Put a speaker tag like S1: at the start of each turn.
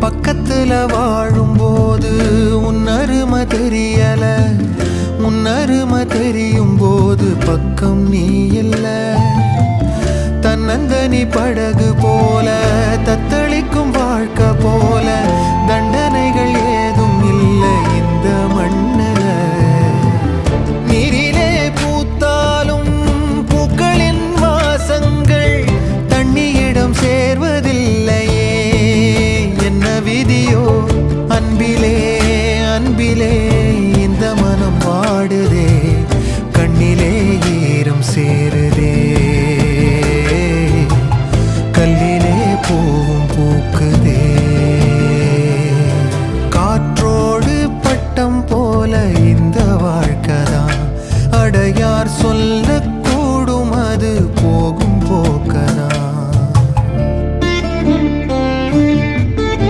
S1: பக்கத்துல வாழும்போது உன்னருமை தெரியல, உன்னருமை தெரியும் போது பக்கம் நீ இல்ல. தன்னந்தனி படகு போல தத்தளிக்கும் வாழ்க்கை போல